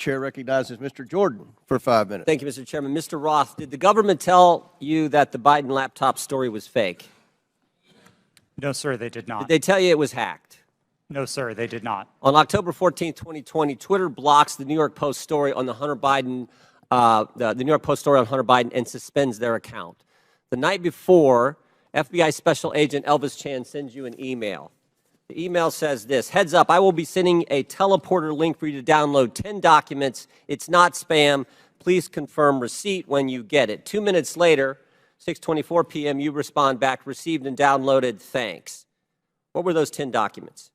Chair recognizes Mr. Jordan for 5 minutes. Thank you, Mr. Chairman. Mr. Roth, did the government tell you that the Biden laptop story was fake? No, sir, they did not. Did they tell you it was hacked? No, sir, they did not. On October 14, 2020, Twitter blocks the New York Post story on the Hunter Biden, the New York Post story on Hunter Biden, and suspends their account. The night before, FBI Special Agent Elvis Chan sends you an email. The email says this: heads up, I will be sending a teleporter link for you to download 10 documents. It's not spam. Please confirm receipt when you get it. 2 minutes later, 6:24 p.m., you respond back, received and downloaded, thanks. What were those 10 documents?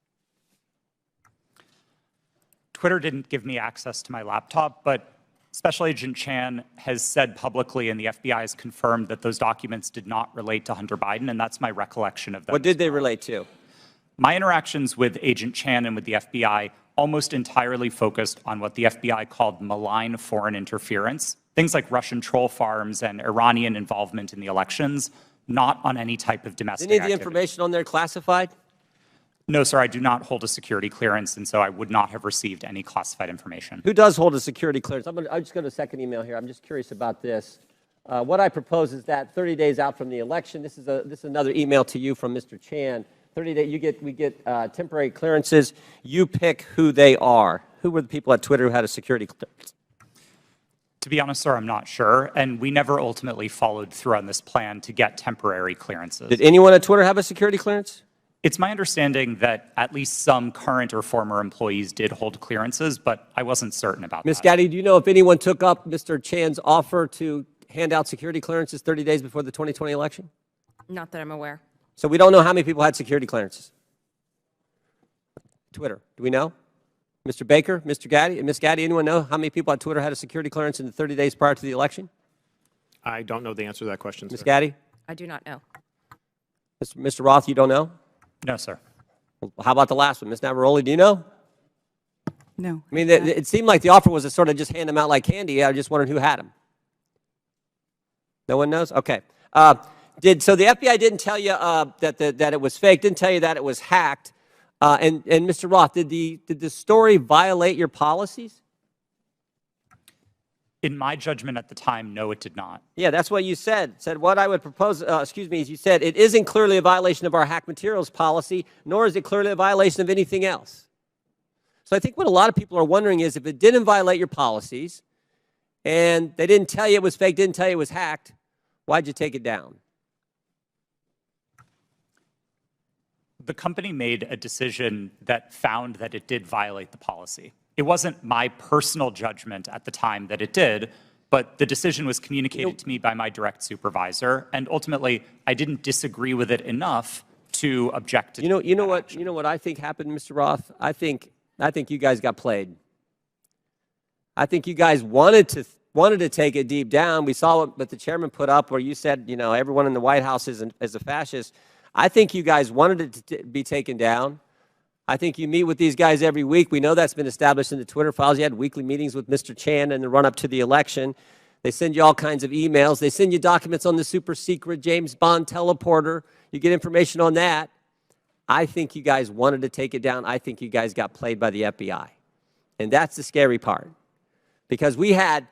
Twitter didn't give me access to my laptop, but Special Agent Chan has said publicly, and the FBI has confirmed, that those documents did not relate to Hunter Biden, and that's my recollection of them. What did they relate to? My interactions with Agent Chan and with the FBI almost entirely focused on what the FBI called malign foreign interference, things like Russian troll farms and Iranian involvement in the elections, not on any type of domestic Any of the activity. information on there classified? No, sir, I do not hold a security clearance, and so I would not have received any classified information. Who does hold a security clearance? I'll just go to the second email here. I'm just curious about this. What I propose is that 30 days out from the election, this is another email to you from Mr. Chan. 30 days, we get temporary clearances. You pick who they are. Who were the people at Twitter who had a security clearance? To be honest, sir, I'm not sure, and we never ultimately followed through on this plan to get temporary clearances. Did anyone at Twitter have a security clearance? It's my understanding that at least some current or former employees did hold clearances, but I wasn't certain about that. Ms. Gaddy, do you know if anyone took up Mr. Chan's offer to hand out security clearances 30 days before the 2020 election? Not that I'm aware. So we don't know how many people had security clearances. Twitter, do we know? Mr. Baker, Mr. Gaddy, Ms. Gaddy, anyone know how many people at Twitter had a security clearance in the 30 days prior to the election? I don't know the answer to that question, Ms. sir. Gaddy? I do not know. Mr. Roth, you don't know? No, sir. Well, how about the last one? Ms. Navaroli, do you know? No. I mean, it seemed like the offer was to sort of just hand them out like candy. I just wondered who had them. No one knows? Okay. So the FBI didn't tell you that it was fake, didn't tell you that it was hacked. And Mr. Roth, did the story violate your policies? In my judgment at the time, no, it did not. Yeah, that's what you said. Said what I would propose, is you said it isn't clearly a violation of our hack materials policy, nor is it clearly a violation of anything else. So I think what a lot of people are wondering is if it didn't violate your policies and they didn't tell you it was fake, didn't tell you it was hacked, why'd you take it down? The company made a decision that found that it did violate the policy. It wasn't my personal judgment at the time that it did, but the decision was communicated to me by my direct supervisor, and ultimately I didn't disagree with it enough to object to You know what I think happened, Mr. Roth? I think you guys got played. I think you guys wanted to take it deep down. We saw what the chairman put up where you said, everyone in the White House is a fascist. I think you guys wanted it to be taken down. I think you meet with these guys every week. We know that's been established in the Twitter files. You had weekly meetings with Mr. Chan in the run-up to the election. They send you all kinds of emails. They send you documents on the super secret James Bond teleporter. You get information on that. I think you guys wanted to take it down. I think you guys got played by the FBI. And that's the scary part. Because we had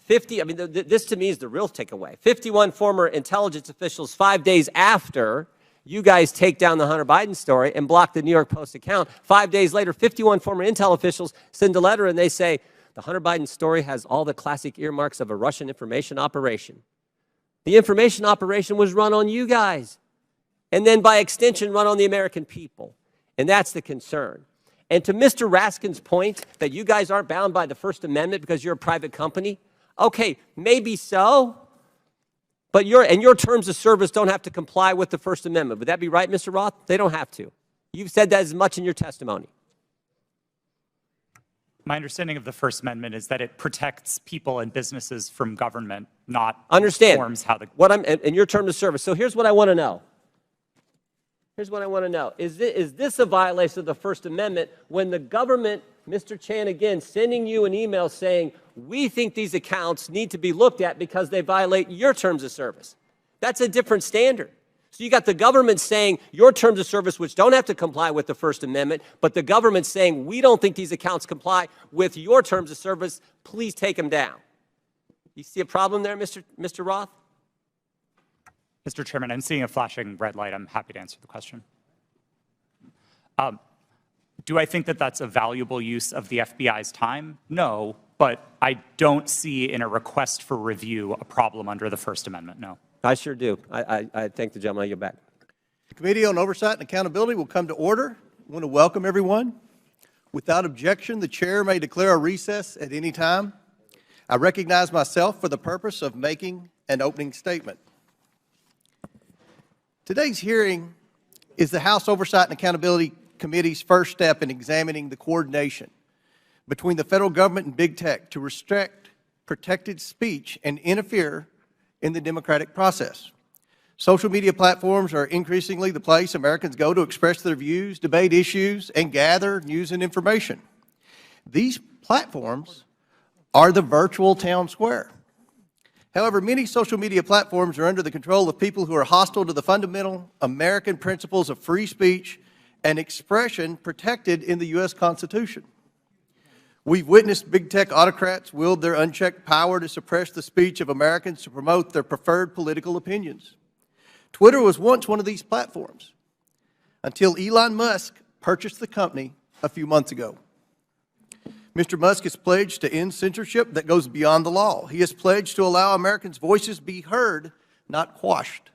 50, this to me is the real takeaway. 51 former intelligence officials 5 days after you guys take down the Hunter Biden story and block the New York Post account. 5 days later, 51 former intel officials send a letter and they say, the Hunter Biden story has all the classic earmarks of a Russian information operation. The information operation was run on you guys, and then by extension run on the American people. And that's the concern. And to Mr. Raskin's point that you guys aren't bound by the First Amendment because you're a private company, okay, maybe so. But your terms of service don't have to comply with the First Amendment. Would that be right, Mr. Roth? They don't have to. You've said that as much in your testimony. My understanding of the First Amendment is that it protects people and businesses from government, not forms how the... in your terms of service. So here's what I want to know. Here's what I want to know. Is this a violation of the First Amendment when the government, Mr. Chan, again, sending you an email saying, we think these accounts need to be looked at because they violate your terms of service? That's a different standard. So you got the government saying your terms of service, which don't have to comply with the First Amendment, but the government saying we don't think these accounts comply with your terms of service, please take them down. You see a problem there, Mr. Roth? Mr. Chairman, I'm seeing a flashing red light. I'm happy to answer the question. Do I think that that's a valuable use of the FBI's time? No, but I don't see in a request for review a problem under the First Amendment, no. I sure do. I thank the gentleman. I yield back. The Committee on Oversight and Accountability will come to order. I want to welcome everyone. Without objection, the chair may declare a recess at any time. I recognize myself for the purpose of making an opening statement. Today's hearing is the House Oversight and Accountability Committee's first step in examining the coordination between the federal government and big tech to restrict protected speech and interfere in the democratic process. Social media platforms are increasingly the place Americans go to express their views, debate issues, and gather news and information. These platforms are the virtual town square. However, many social media platforms are under the control of people who are hostile to the fundamental American principles of free speech and expression protected in the U.S. Constitution. We've witnessed big tech autocrats wield their unchecked power to suppress the speech of Americans to promote their preferred political opinions. Twitter was once one of these platforms until Elon Musk purchased the company a few months ago. Mr. Musk has pledged to end censorship that goes beyond the law. He has pledged to allow Americans' voices be heard, not quashed.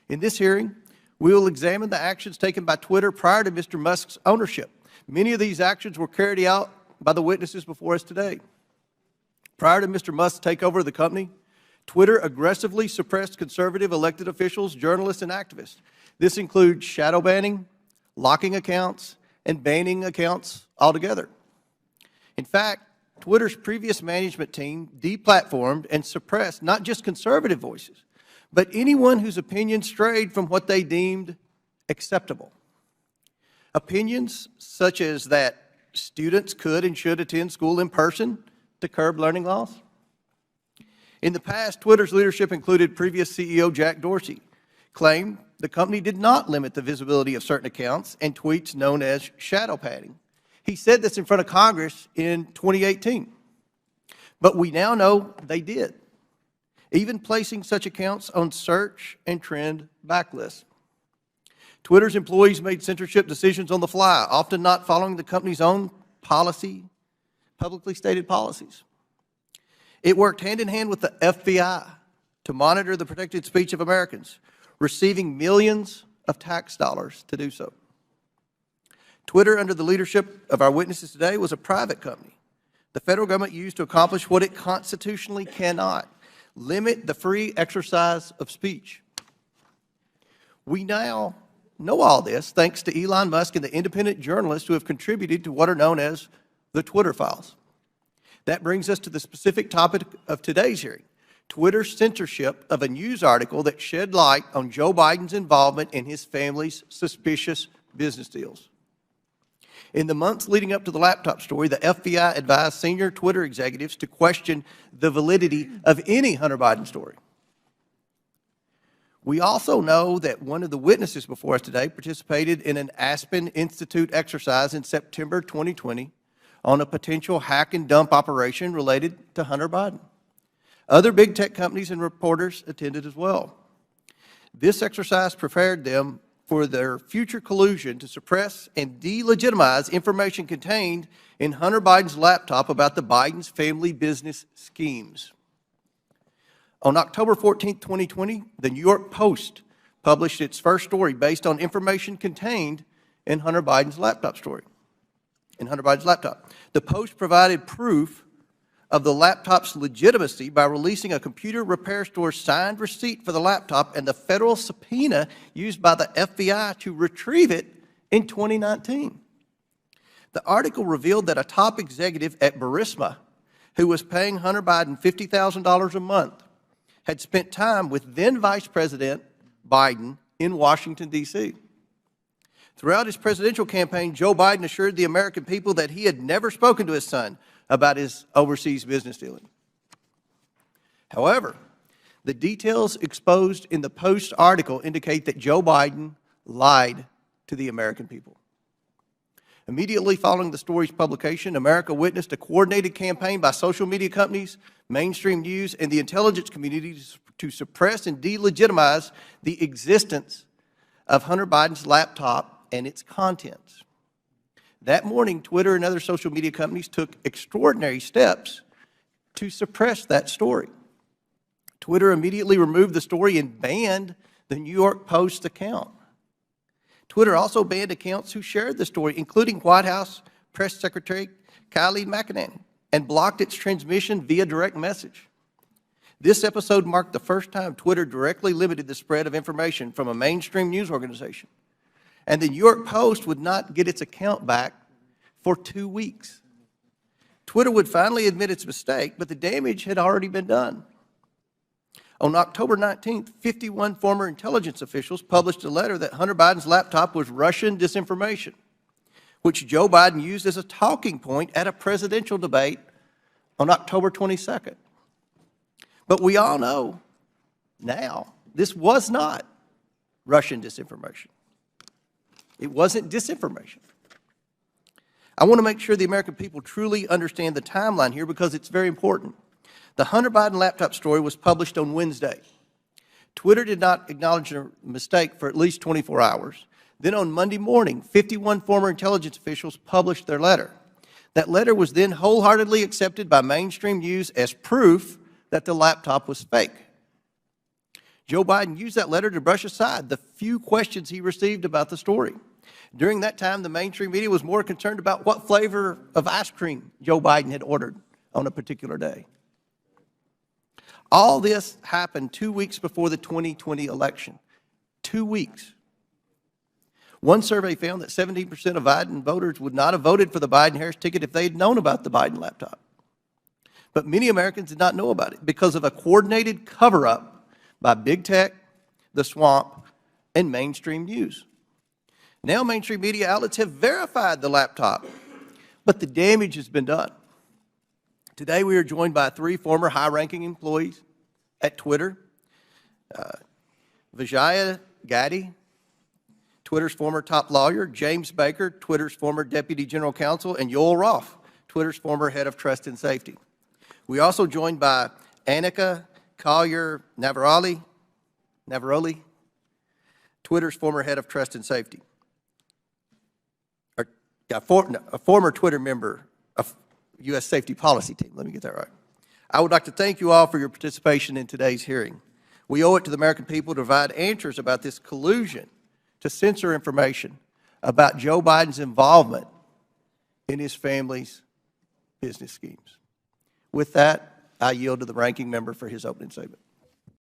In this hearing, we will examine the actions taken by Twitter prior to Mr. Musk's ownership. Many of these actions were carried out by the witnesses before us today. Prior to Mr. Musk's takeover of the company, Twitter aggressively suppressed conservative elected officials, journalists, and activists. This includes shadow banning, locking accounts, and banning accounts altogether. In fact, Twitter's previous management team deplatformed and suppressed not just conservative voices, but anyone whose opinion strayed from what they deemed acceptable. Opinions such as that students could and should attend school in person to curb learning loss. In the past, Twitter's leadership included previous CEO Jack Dorsey, claimed the company did not limit the visibility of certain accounts and tweets known as shadow banning. He said this in front of Congress in 2018. But we now know they did, even placing such accounts on search and trend backlists. Twitter's employees made censorship decisions on the fly, often not following the company's own publicly stated policies. It worked hand in hand with the FBI to monitor the protected speech of Americans, receiving millions of tax dollars to do so. Twitter, under the leadership of our witnesses today, was a private company the federal government used to accomplish what it constitutionally cannot: limit the free exercise of speech. We now know all this thanks to Elon Musk and the independent journalists who have contributed to what are known as the Twitter files. That brings us to the specific topic of today's hearing: Twitter's censorship of a news article that shed light on Joe Biden's involvement in his family's suspicious business deals. In the months leading up to the laptop story, the FBI advised senior Twitter executives to question the validity of any Hunter Biden story. We also know that one of the witnesses before us today participated in an Aspen Institute exercise in September 2020 on a potential hack and dump operation related to Hunter Biden. Other big tech companies and reporters attended as well. This exercise prepared them for their future collusion to suppress and delegitimize information contained in Hunter Biden's laptop about the Biden's family business schemes. On October 14, 2020, the New York Post published its first story based on information contained in Hunter Biden's laptop story. The Post provided proof of the laptop's legitimacy by releasing a computer repair store's signed receipt for the laptop and the federal subpoena used by the FBI to retrieve it in 2019. The article revealed that a top executive at Burisma, who was paying Hunter Biden $50,000 a month, had spent time with then Vice President Biden in Washington, D.C. Throughout his presidential campaign, Joe Biden assured the American people that he had never spoken to his son about his overseas business dealing. However, The details exposed in the Post article indicate that Joe Biden lied to the American people. Immediately following the story's publication, America witnessed a coordinated campaign by social media companies, mainstream news, and the intelligence community to suppress and delegitimize the existence of Hunter Biden's laptop and its contents. That morning, Twitter and other social media companies took extraordinary steps to suppress that story. Twitter immediately removed the story and banned the New York Post account. Twitter also banned accounts who shared the story, including White House Press Secretary Kayleigh McEnany, and blocked its transmission via direct message. This episode marked the first time Twitter directly limited the spread of information from a mainstream news organization. And the New York Post would not get its account back for 2 weeks. Twitter would finally admit its mistake, but the damage had already been done. On October 19th, 51 former intelligence officials published a letter that Hunter Biden's laptop was Russian disinformation, which Joe Biden used as a talking point at a presidential debate on October 22nd. But we all know now this was not Russian disinformation. It wasn't disinformation. I want to make sure the American people truly understand the timeline here because it's very important. The Hunter Biden laptop story was published on Wednesday. Twitter did not acknowledge a mistake for at least 24 hours. Then on Monday morning, 51 former intelligence officials published their letter. That letter was then wholeheartedly accepted by mainstream news as proof that the laptop was fake. Joe Biden used that letter to brush aside the few questions he received about the story. During that time, the mainstream media was more concerned about what flavor of ice cream Joe Biden had ordered on a particular day. All this happened 2 weeks before the 2020 election. 2 weeks. One survey found that 17% of Biden voters would not have voted for the Biden-Harris ticket if they had known about the Biden laptop. But many Americans did not know about it because of a coordinated cover-up by big tech, the swamp, and mainstream news. Now mainstream media outlets have verified the laptop, but the damage has been done. Today we are joined by 3 former high-ranking employees at Twitter. Vijaya Gadde, Twitter's former top lawyer, James Baker, Twitter's former deputy general counsel, and Yoel Roth, Twitter's former head of trust and safety. We are also joined by Annika Collier-Navaroli, Twitter's former head of trust and safety. A former Twitter member of U.S. Safety Policy Team. Let me get that right. I would like to thank you all for your participation in today's hearing. We owe it to the American people to provide answers about this collusion to censor information about Joe Biden's involvement in his family's business schemes. With that, I yield to the ranking member for his opening statement.